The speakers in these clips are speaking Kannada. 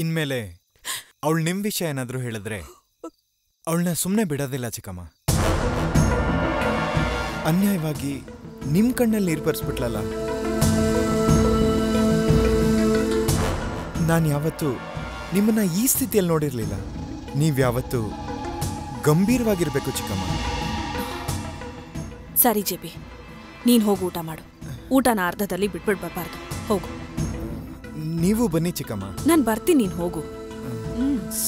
ಇನ್ಮೇಲೆ ಅವಳು ನಿಮ್ ವಿಷಯ ಏನಾದ್ರೂ ಹೇಳಿದ್ರೆ ಅವಳನ್ನ ಸುಮ್ಮನೆ ಬಿಡೋದಿಲ್ಲ ಚಿಕ್ಕಮ್ಮ. ಅನ್ಯಾಯವಾಗಿ ನಿಮ್ ಕಣ್ಣಲ್ಲಿ ನೀರು ಬರ್ಸ್ಬಿಟ್ಲಲ್ಲ. ನಾನು ಯಾವತ್ತೂ ನಿಮ್ಮನ್ನ ಈ ಸ್ಥಿತಿಯಲ್ಲಿ ನೋಡಿರ್ಲಿಲ್ಲ. ನೀವ್ಯಾವತ್ತೂ ಗಂಭೀರವಾಗಿರ್ಬೇಕು ಚಿಕ್ಕಮ್ಮ. ಸರಿ ಜೆಬಿ, ನೀನ್ ಹೋಗು, ಊಟ ಮಾಡು. ಊಟನ ಅರ್ಧದಲ್ಲಿ ಬಿಟ್ಬಿಡ್ಬಾರ್ದು. ಹೋಗು. ನೀವು ಬನ್ನಿ ಚಿಕ್ಕಮ್ಮ. ನಾನು ಬರ್ತೀನಿ, ನೀನ್ ಹೋಗು.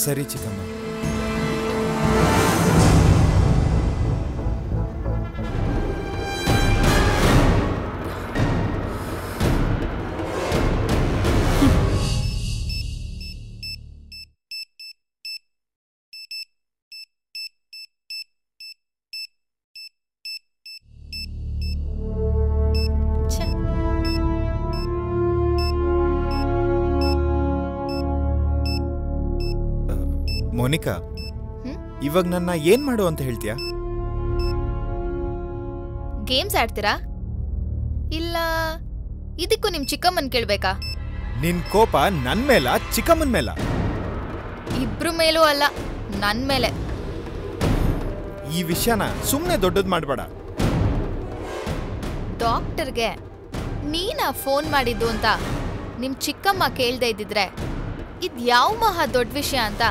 ಸರಿ ಚಿಕ್ಕಮ್ಮ. ಮೋನಿಕಾ, ಇವಾಗ ನನ್ನ ಏನ್ ಮಾಡು ಅಂತ ಹೇಳ್ತೀಯಾ? ಗೇಮ್ಸ್ ಆಡ್ತೀರಾ ಇಲ್ಲ ಇದಕ್ಕೂ ನಿಮ್ ಚಿಕ್ಕಮ್ಮನ್ ಕೇಳ್ಬೇಕಾ? ನಿನ್ ಕೋಪ ನನ್ ಮೇಲ ಚಿಕ್ಕಮ್ಮನ್ ಮೇಲ? ಇಬ್ರು ಮೇಲೂ ಅಲ್ಲ, ನನ್ ಮೇಲೆ. ಈ ವಿಷಯನ ಸುಮ್ನೆ ದೊಡ್ಡದ್ ಮಾಡ್ಬೇಡ. ಡಾಕ್ಟರ್ಗೆ ನೀನಾ ಫೋನ್ ಮಾಡಿದ್ದು ಅಂತ ನಿಮ್ ಚಿಕ್ಕಮ್ಮ ಕೇಳ್ದೆ ಇದ್ದಿದ್ರೆ ಇದ್ ಯಾವ ಮಹಾ ದೊಡ್ಡ ವಿಷಯ ಅಂತ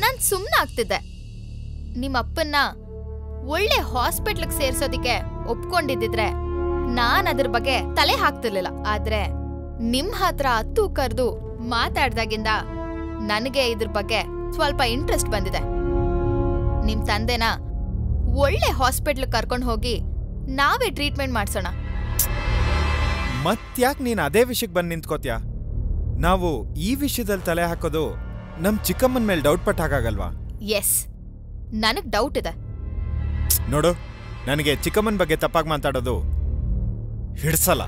ನಾನ್ ಸುಮ್ನೆ ಆಗ್ತಿದ್ದೆ. ನಿಮ್ಮಪ್ಪನ್ನ ಒಳ್ಳೆ ಹಾಸ್ಪಿಟ್ಲಿಗೆ ಸೇರ್ಸೋದಿಕ್ಕೆ ಒಪ್ಕೊಂಡಿದ್ದಿದ್ರೆ ನಾನ್ ಅದ್ರ ಬಗ್ಗೆ ತಲೆ ಹಾಕ್ತಿರ್ಲಿಲ್ಲ. ಆದ್ರೆ ನಿಮ್ ಹತ್ರ ಹತ್ತು ಕರ್ದು ಮಾತಾಡ್ದಾಗಿಂದ ನನಗೆ ಇದ್ರ ಬಗ್ಗೆ ಸ್ವಲ್ಪ ಇಂಟ್ರೆಸ್ಟ್ ಬಂದಿದೆ. ನಿಮ್ ತಂದೆನ ಒಳ್ಳೆ ಹಾಸ್ಪಿಟ್ಲ್ ಕರ್ಕೊಂಡು ಹೋಗಿ ನಾವೇ ಟ್ರೀಟ್ಮೆಂಟ್ ಮಾಡ್ಸೋಣ. ಮತ್ತ್ಯಾಕ್ ನೀನ್ ಅದೇ ವಿಷಯಕ್ಕೆ ಬಂದು ನಿಂತ್ಕೋತ್ಯಾ? ನಾವು ಈ ವಿಷಯದಲ್ಲಿ ತಲೆ ಹಾಕೋದು ನಮ್ ಚಿಕ್ಕಮ್ಮನ ಮೇಲೆ ಡೌಟ್ ಪಟ್ಟ ಹಾಗಾಗಲ್ವಾ? ಎಸ್, ನನಗ್ ಡೌಟ್ ಇದೆ. ನೋಡು, ನನಗೆ ಚಿಕ್ಕಮ್ಮನ ಬಗ್ಗೆ ತಪ್ಪಾಗಿ ಮಾತಾಡೋದು ಹಿಡ್ಸಲ್ಲ.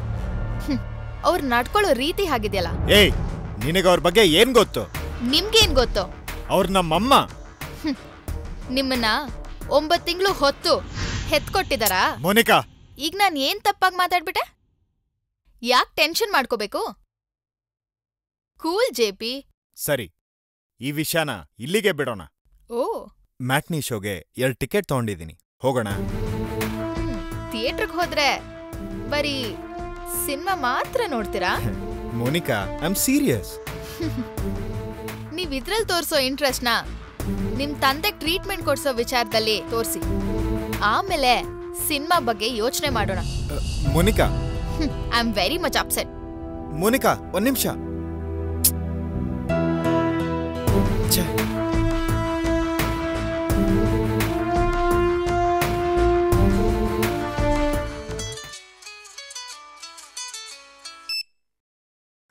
ಅವ್ರು ನಡ್ಕೊಳ್ಳೋ ರೀತಿ ಹಾಗಿದೆಯಲ್ಲ. ಏಯ್, ನಿನಗೆ ಅವ್ರ ಬಗ್ಗೆ ಏನ್ ಗೊತ್ತು? ನಿಮ್ಗೇನ್ ಗೊತ್ತು? ಅವ್ರ ನಮ್ಮಮ್ಮ. ನಿಮ್ಮನ್ನ 9 ತಿಂಗಳು ಹೊತ್ತು ಹೆತ್ಕೊಟ್ಟಿದಾರಾ? ಮೋನಿಕಾ, ಈಗ ನಾನ್ ಏನ್ ತಪ್ಪಾಗಿ ಮಾತಾಡ್ಬಿಟ್ಟೆ? ಯಾಕ್ ಟೆನ್ಷನ್ ಮಾಡ್ಕೋಬೇಕು? Cool JP. ಸರಿ, ಈ ವಿಷಯನ ಇಲ್ಲಿಗೆ ಬಿಡೋಣ. ಓ, ಮ್ಯಾಟ್ನಿ ಶೋಗೆ 2 ಟಿಕೆಟ್ ತಗೊಂಡಿದ್ದೀನಿ, ಹೋಗೋಣ. ಥಿಯೇಟರ್ಗೆ ಹೋದ್ರೆ ಬರೀ ಸಿನಿಮಾ ಮಾತ್ರ ನೋಡ್ತೀರಾ? Monica, I am serious. ನೀವ್ ಇದ್ರಲ್ಲಿ ತೋರ್ಸೋ ಇಂಟ್ರೆಸ್ಟ್ನ ನಿಮ್ ತಂದೆಗ್ ಟ್ರೀಟ್ಮೆಂಟ್ ಕೊಡ್ಸೋ ವಿಚಾರದಲ್ಲಿ ತೋರ್ಸಿ. ಆಮೇಲೆ ಸಿನಿಮಾ ಬಗ್ಗೆ ಯೋಚನೆ ಮಾಡೋಣ. Monica, I am very much upset. Monica, 1 ನಿಮಿಷ.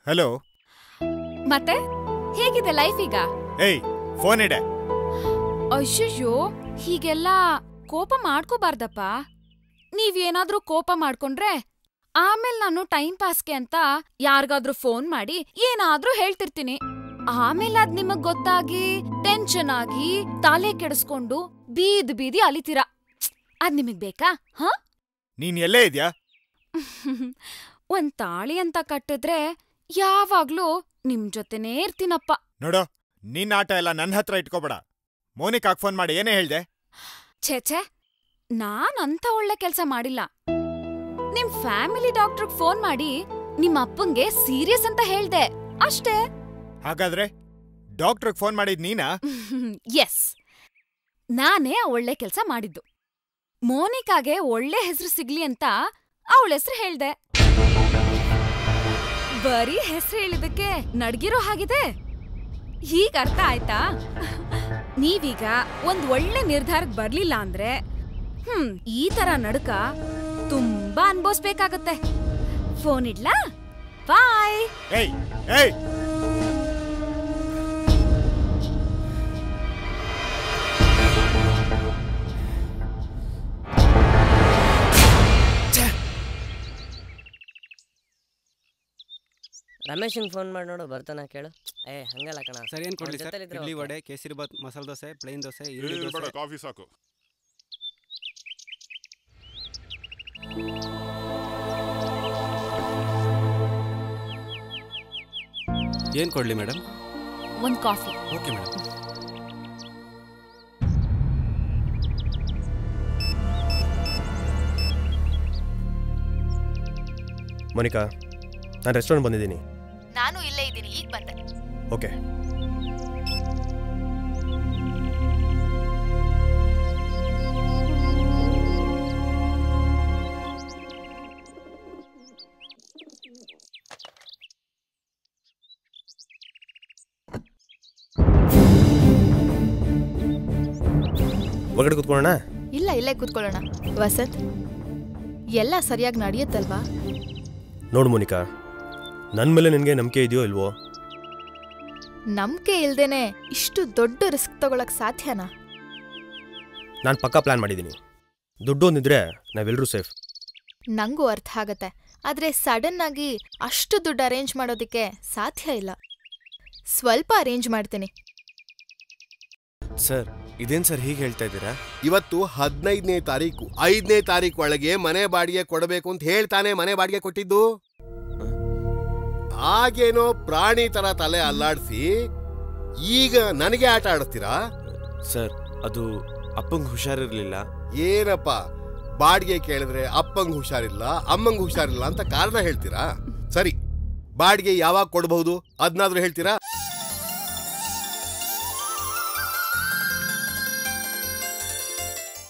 ಹಲೋ. ಮತ್ತೆ ಹೇಗಿದೆ ಲೈಫ್ ಈಗ? ಏಯ್, ಫೋನ್ ಇಡೆ. ಅಯ್ಯಯ್ಯೋ, ಹೀಗೆಲ್ಲ ಕೋಪ ಮಾಡ್ಕೋಬಾರ್ದಪ್ಪ. ನೀವೇನಾದ್ರೂ ಕೋಪ ಮಾಡ್ಕೊಂಡ್ರೆ ಆಮೇಲೆ ನಾನು ಟೈಮ್ ಪಾಸ್ಗೆ ಅಂತ ಯಾರಿಗಾದ್ರೂ ಫೋನ್ ಮಾಡಿ ಏನಾದ್ರೂ ಹೇಳ್ತಿರ್ತೀನಿ. ಆಮೇಲೆ ಅದ್ ನಿಮಗ್ ಗೊತ್ತಾಗಿ ಟೆನ್ಷನ್ ಆಗಿ ತಲೆ ಕೆಡಿಸ್ಕೊಂಡು ಬೀದಿ ಅಲಿತೀರಾ. ಅದ್ ನಿಮಗ್ ಬೇಕಾ? ಹ? ನೀನ್ ಎಲ್ಲೇ ಇದ್ಯಾ? ಒಂದ್ ತಾಳಿ ಅಂತ ಕಟ್ಟಿದ್ರೆ ಯಾವಾಗ್ಲೂ ನಿಮ್ ಜೊತೆನೇ ಇರ್ತೀನಪ್ಪ. ನೋಡೋ, ನಿನ್ ಆಟ ಎಲ್ಲ ನನ್ನ ಹತ್ರ ಇಟ್ಕೋಬೇಡ. ಮೋನಿಕಾಗ್ ಫೋನ್ ಮಾಡಿ ಏನೇ ಹೇಳ್ದೆ? ಛೇ, ನಾನ್ ಅಂತ ಒಳ್ಳೆ ಕೆಲ್ಸ ಮಾಡಿಲ್ಲ. ನಿಮ್ ಫ್ಯಾಮಿಲಿ ಡಾಕ್ಟರ್ಗ್ ಫೋನ್ ಮಾಡಿ ನಿಮ್ ಅಪ್ಪಂಗೆ ಸೀರಿಯಸ್ ಅಂತ ಹೇಳ್ದೆ ಅಷ್ಟೇ. ಹಾಗಾದ್ರೆ ಡಾಕ್ಟರ್ಗ್ ಫೋನ್ ಮಾಡಿದ್ ನೀನಾ? ಎಸ್, ನಾನೇ ಆ ಒಳ್ಳೆ ಕೆಲ್ಸ ಮಾಡಿದ್ದು. ಮೋನಿಕಾಗೆ ಒಳ್ಳೆ ಹೆಸರು ಸಿಗ್ಲಿ ಅಂತ ಅವಳ ಹೆಸರು ಹೇಳ್ದೆ. ಬರೀ ಹೆಸರು ಹೇಳಿದಕ್ಕೆ ನಡ್ಗಿರೋ ಹಾಗಿದೆ. ಈಗ ಅರ್ಥ ಆಯ್ತಾ? ನೀವೀಗ ಒಂದ್ ಒಳ್ಳೆ ನಿರ್ಧಾರಕ್ಕೆ ಬರ್ಲಿಲ್ಲ ಅಂದ್ರೆ ಈ ತರ ನಡ್ಕ ತುಂಬಾ ಅನ್ಭವಿಸ್ಬೇಕಾಗತ್ತೆ. ಫೋನ್ ಇಡ್ಲಾ? ಬಾಯ್. ಏಯ್ ಏಯ್, ರಮೇಶಂಗೆ ಫೋನ್ ಮಾಡಿ ನೋಡು ಬರ್ತಾನ ಕೇಳು. ಹಂಗಲ್ಲ ಕಣ. ಸರಿ ಏನು ಕೊಡಲಿ ಸರ್? ಇಡ್ಲಿ ವಡೆ, ಕೇಸರಿ ಬಾತ್, ಮಸಾಲೆ ದೋಸೆ, ಪ್ಲೇನ್ ದೋಸೆ, ಈರುಳ್ಳಿ ದೋಸೆ. ಕಾಫಿ ಸಾಕು. ಏನು ಕೊಡಲಿ ಮೇಡಮ್? ಒಂದು ಕಾಫಿ. Okay madam. ಮೋನಿಕಾ, ನಾನು ರೆಸ್ಟೋರೆಂಟ್ ಬಂದಿದ್ದೀನಿ. ನಾನು ಇಲ್ಲೇ ಇದ್ದೀನಿ, ಈಗ ಬಂದೆ. ಓಕೆ. ಒಳಗಡೆ ಕೂತ್ಕೊಳ್ಳೋಣ? ಇಲ್ಲ, ಇಲ್ಲೇ ಕೂತ್ಕೊಳ್ಳೋಣ. ವಸಂತ್, ಎಲ್ಲ ಸರಿಯಾಗಿ ನಡೆಯುತ್ತಲ್ವಾ? ನೋಡು ಮೋನಿಕಾ, ನನ್ನ ಮೇಲೆ ನಿನಗೆ ನಂಬಿಕೆ ಇದೆಯೋ ಇಲ್ವೋ? ನಂಬಿಕೆ ಇಲ್ದೇನೆ ಇಷ್ಟು ದೊಡ್ಡ ರಿಸ್ಕ್ ತಗೊಳಕ್ ಸಾಧ್ಯನಾ? ನಾನು ಪಕ್ಕಾ ಪ್ಲಾನ್ ಮಾಡಿದ್ದೀನಿ. ದುಡ್ಡು ಒಂದಿದ್ರೆ ನಾವೆಲ್ಲರೂ ಸೇಫ್. ನಂಗೂ ಅರ್ಥ ಆಗತ್ತೆ, ಆದ್ರೆ ಸಡನ್ ಆಗಿ ಅಷ್ಟು ದುಡ್ಡು ಅರೇಂಜ್ ಮಾಡೋದಕ್ಕೆ ಸಾಧ್ಯ ಇಲ್ಲ. ಸ್ವಲ್ಪ ಅರೇಂಜ್ ಮಾಡ್ತೀನಿ. ಸರ್, ಇದೇನು ಸರ್ ಹೀಗೆ ಹೇಳ್ತಾ ಇದ್ದೀರಾ? ಇವತ್ತು 15ನೇ ತಾರೀಕು, 5ನೇ ತಾರೀಕು ಒಳಗೆ ಮನೆ ಬಾಡಿಗೆ ಕೊಡಬೇಕು ಅಂತ ಹೇಳ್ತಾನೆ ಮನೆ ಬಾಡಿಗೆ ಕೊಟ್ಟಿದ್ದು. ಆಗೇನೋ ಪ್ರಾಣಿ ತರ ತಲೆ ಅಲ್ಲಾಡಿಸಿ ಈಗ ನನಗೆ ಆಟ ಆಡಿಸ್ತೀರಾ? ಸರ್, ಅದು ಅಪ್ಪಂಗೆ ಹುಷಾರಿರ್ಲಿಲ್ಲ. ಏನಪ್ಪ, ಬಾಡಿಗೆ ಕೇಳಿದ್ರೆ ಅಪ್ಪಂಗ್ ಹುಷಾರಿಲ್ಲ, ಅಮ್ಮಂಗ್ ಹುಷಾರಿಲ್ಲ ಅಂತ ಕಾರಣ ಹೇಳ್ತೀರಾ? ಸರಿ, ಬಾಡಿಗೆ ಯಾವಾಗ ಕೊಡಬಹುದು ಅದನ್ನಾದ್ರೂ ಹೇಳ್ತೀರಾ?